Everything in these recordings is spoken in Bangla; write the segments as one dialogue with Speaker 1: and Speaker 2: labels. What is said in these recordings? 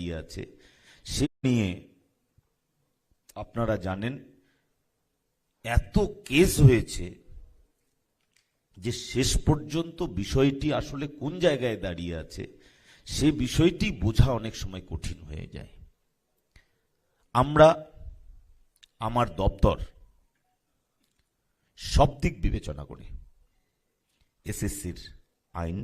Speaker 1: দাঁড়িয়ে আছে সে নিয়ে আপনারা জানেন এত কেস হয়েছে যে শেষ পর্যন্ত বিষয়টি আসলে কোন জায়গায় দাঁড়িয়ে আছে সে বিষয়টি বোঝা অনেক সময় কঠিন হয়ে যায়। আমরা আমার দপ্তর সব দিক বিবেচনা করে এসএসসির আইন,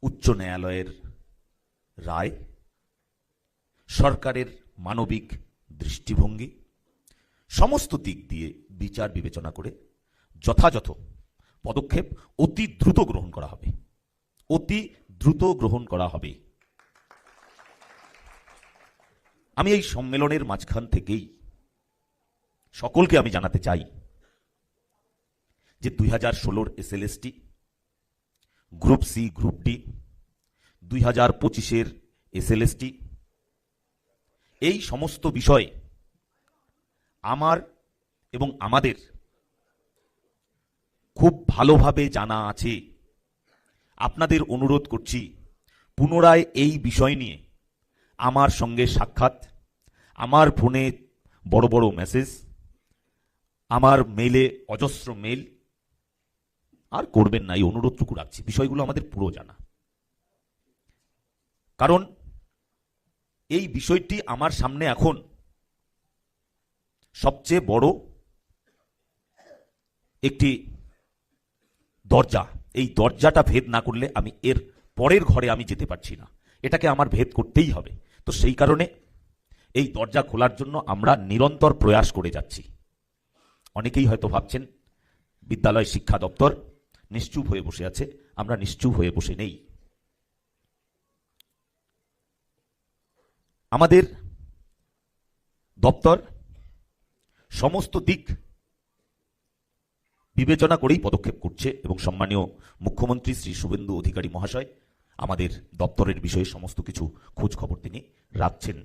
Speaker 1: উচ্চ ন্যায়ালয়ের রায়, সরকারের মানবিক দৃষ্টিভঙ্গি সমস্ত দিক দিয়ে বিচার বিবেচনা করে যথাযথ পদক্ষেপ অতি দ্রুত গ্রহণ করা হবে, অতি দ্রুত গ্রহণ করা হবে। আমি এই সম্মেলনের মাঝখান থেকেই সকলকে আমি জানাতে চাই যে 2016 SLST, group C, group D, 2025 SLST, এই সমস্ত বিষয়ে আমার এবং আমাদের খুব ভালোভাবে জানা আছে। আপনাদের অনুরোধ করছি পুনরায় এই বিষয় নিয়ে আমার সঙ্গে সাক্ষাৎ, আমার ফোনে বড় বড় মেসেজ, আমার মেইলে অজস্র মেইল আর করবেন না, এই অনুরোধটুকু রাখছি। বিষয়গুলো আমাদের পুরো জানা, কারণ এই বিষয়টি আমার সামনে এখন সবচেয়ে বড় একটি দরজা। এই দরজাটা ভেদ না করলে আমি এর পরের ঘরে আমি যেতে পারছি না, এটাকে আমার ভেদ করতেই হবে। তো সেই কারণে এই দরজা খোলার জন্য আমরা নিরন্তর প্রয়াস করে যাচ্ছি। অনেকেই হয়তো ভাবছেন বিদ্যালয় শিক্ষা দপ্তর নিশ্চুপ হয়ে বসে আছে, আমরা নিশ্চুপ হয়ে বসে নেই। আমাদের দপ্তর সমস্ত দিক বিবেচনা করেই পদক্ষেপ করছে এবং সম্মানীয় মুখ্যমন্ত্রী শ্রী শুভেন্দু অধিকারী মহাশয় আমাদের দপ্তরের বিষয়ে সমস্ত কিছু খোঁজ খবর তিনি রাখছেন।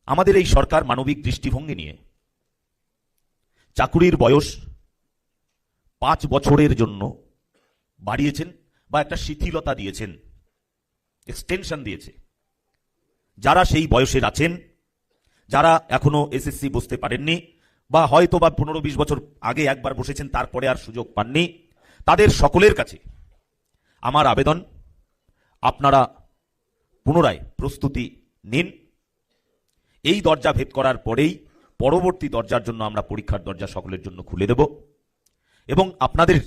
Speaker 1: আমাদের এই সরকার মানবিক দৃষ্টিভঙ্গি নিয়ে চাকুরির বয়স 5 বছরের জন্য বাড়িয়েছেন বা একটা শিথিলতা দিয়েছেন, এক্সটেনশন দিয়েছে। যারা সেই বয়সের আছেন, যারা এখনো এসএসসি বসতে পারেননি বা হয়তো বা 15-20 বছর আগে একবার বসেছেন তারপরে আর সুযোগ পাননি, তাদের সকলের কাছে আমার আবেদন, আপনারা পুনরায় প্রস্তুতি নিন। এই দরজা ভেদ করার পরেই পরবর্তী দরজার জন্য আমরা পরীক্ষার দরজা সকলের জন্য খুলে দেব এবং আপনাদের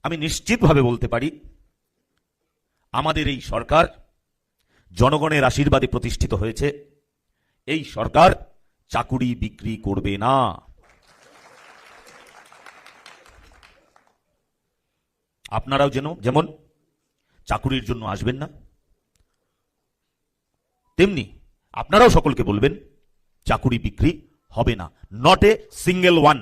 Speaker 1: আমি নিশ্চিতভাবে বলতে পারি আমাদের এই সরকার জনগণের আশীর্বাদে প্রতিষ্ঠিত হয়েছে। এই সরকার চাকুরি বিক্রি করবে না। আপনারাও যেমন চাকুরির জন্য আসবেন না, তেমনি আপনারাও সকলকে বলবেন চাকুরি বিক্রি হবে না, নট এ সিঙ্গেল ওয়ান।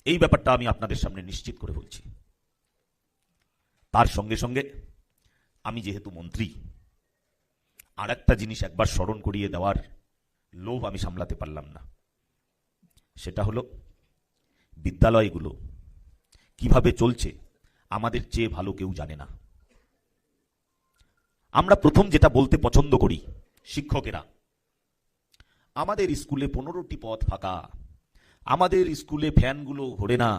Speaker 1: এই ব্যাপারটা আমি আপনাদের সামনে নিশ্চিত করে বলছি। তার সঙ্গে সঙ্গে আমি যেহেতু মন্ত্রী, আর একটা জিনিস একবার স্মরণ করিয়ে দেওয়ার লোভ আমি সামলাতে পারলাম না। সেটা হলো বিদ্যালয়গুলো কিভাবে চলছে আমাদের চেয়ে ভালো কেউ জানে না। আমরা প্রথম যেটা বলতে পছন্দ করি, শিক্ষকেরা, আমাদের স্কুলে 15টি পদ ফাঁকা, আমাদের স্কুলে ফ্যানগুলো ঘোরে না,